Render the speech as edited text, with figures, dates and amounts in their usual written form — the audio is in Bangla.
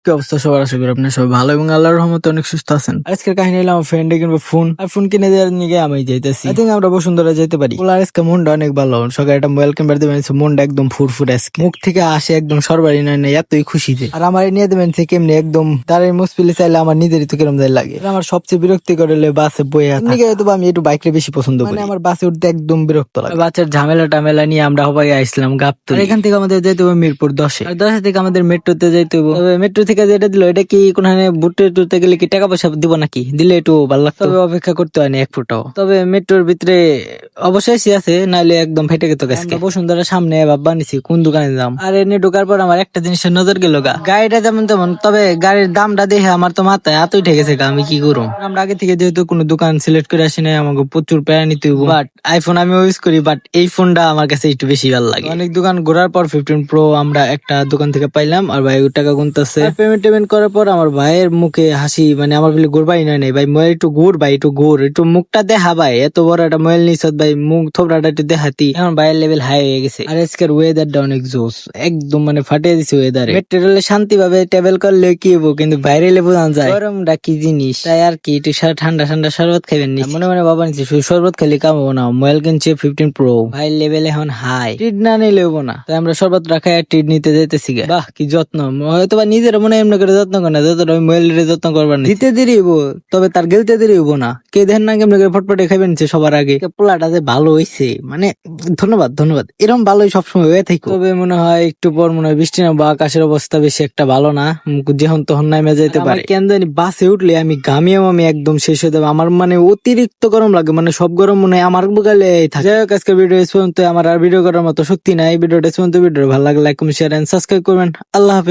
কি অবস্থা সবার? আশা করি আপনার সবাই ভালো এবং আল্লাহর রহমতে অনেক সুস্থ আছেন। আজকের কাহিনী হলো আমার ফ্রেন্ডে কিনবো ফোন, আর ফোন কিনে দেওয়ার নিয়ে আমি যাইতেছি। আই থিঙ্ক আমরা বসুন্ধরা যেতে পারি। ওলা আজকে মনটা অনেক ভালো, সকালে একটা মোবাইল কিনবার দেবেন, মনটা একদম ফুরফুর আজকে, মুখ থেকে আসে একদম সরবারি নয় না, এতই খুশিতে। আর আমার নিয়ে দেবেন থেকে এমনি একদম তার মুসপিলি চাইলে আমার নিজেরই তো কেরম যায় লাগে। আমার সবচেয়ে বিরক্তি করে বাসে বয়ে হয়তো আমি একটু বাইকটা বেশি পছন্দ করি, আমার বাসে উঠতে একদম বিরক্ত লাগে। বাচ্চার ঝামেলা টামেলা নিয়ে আমরা সবাই আসলাম গাবতলী। এখান থেকে আমাদের যেতে হবে মিরপুর 10-এ, আর 10 থেকে আমাদের মেট্রোতে যেতে হবে। তবে মেট্রো থেকে যেটা দিল এটা কি কোনখানে বুটে টুটতে গেলে কি টাকা পয়সা দিব নাকি? দিলে একটু ভালো লাগতো, তবে অপেক্ষা করতে হয়নি এক ফুটাও। তবে মেট্রোর ভিতরে অবশ্যই এসি আছে, নাইলে একদম ফেটে গেত গাছকে। বসুন্ধরা সামনে ভাববা নিছি কোন দোকানে দাম। আর এনে ঢোকার পর আমার একটা জিনিসের নজর গেল গা, গাড়িটা যেমন তেমন, তবে গাড়ির দামটা দেখে আমার তো মাথায় এতই উঠে গেছে গা, আমি কি করবো। আমরা আগে থেকে যেহেতু কোনো দোকান সিলেক্ট করে আসি নাই, আমাকে প্রচুর প্যারা নিতে হইব। বাট আইফোন আমি ইউজ করি, বাট এই ফোনটা আমার কাছে একটু বেশি ভালো লাগে। অনেক দোকান ঘোরার পর 15 প্রো আমরা একটা দোকান থেকে পাইলাম, আর ভাই টাকা গুনতেছে। পেমেন্ট করার পর আমার ভাইয়ের মুখে হাসি, মানে আমার বলে গোরবাই নয় নাই ভাই, মোবাইল একটু ঘুর ভাই, একটু ঘুর, একটু মুখটা দেখা ভাই, এত বড় একটা মোবাইল নিছ ভাই, মুখ থোবড়াটা একটু দেখাতি। এখন ভাইয়ের লেভেল হাই হয়ে গেছে। আর আজকের ওয়েদারটা অনেক জোস, একদম মানে ফাটিয়ে দিছে ওয়েদারে। মেট্রো রেলে শান্তি ভাবে ট্রাভেল করলে কি হবো, কিন্তু বাইরে লেবু যায় গরমটা কি জিনিস। তাই আর কি একটু ঠান্ডা ঠান্ডা শরবত খাবেন নি, মনে মনে বাবা নিচ্ছি শরবত খেলে কাম হবো না। মোবাইল কিনছে 15 প্রো, ভাই লেভেল এখন হাই, ট্রিট না নিলে হবো না। তাই আমরা শরবত রাখায় ট্রিট নিতে যেতেছি। বাহ কি যত্ন, হয়তো বা নিজের মনে এমনি করে যত্ন করে না, যতটা মোবাইলের যত্ন করবার না। দিতে দেরি হইব, তবে তার গেলতে দেরি হইব না। কে দেখেন না কেমন করে ফটফটে খাইবেন সবার আগে। পোলাটা যে ভালো হইছে, মানে ধন্যবাদ ধন্যবাদ, এরকম ভালোই সবসময় হয়ে থাকো। তবে মনে হয় একটু পর মনে হয় বৃষ্টি না, বা আকাশের অবস্থা বেশি একটা ভালো না, যখন তখন নামে যেতে পারে। কেন জানি বাসে উঠলে আমি আমি একদম শেষ হয়ে যাবো, আমার মানে অতিরিক্ত গরম লাগে, মানে সব গরম মনে হয় আমার বুকালে থাকে। যাই হোক আজকের ভিডিও পর্যন্ত, আমার আর ভিডিও করার মতো শক্তি নাই। ভিডিওটা পর্যন্ত, ভিডিও ভালো লাগলে like comment share and subscribe করবেন। আল্লাহ হাফেজ।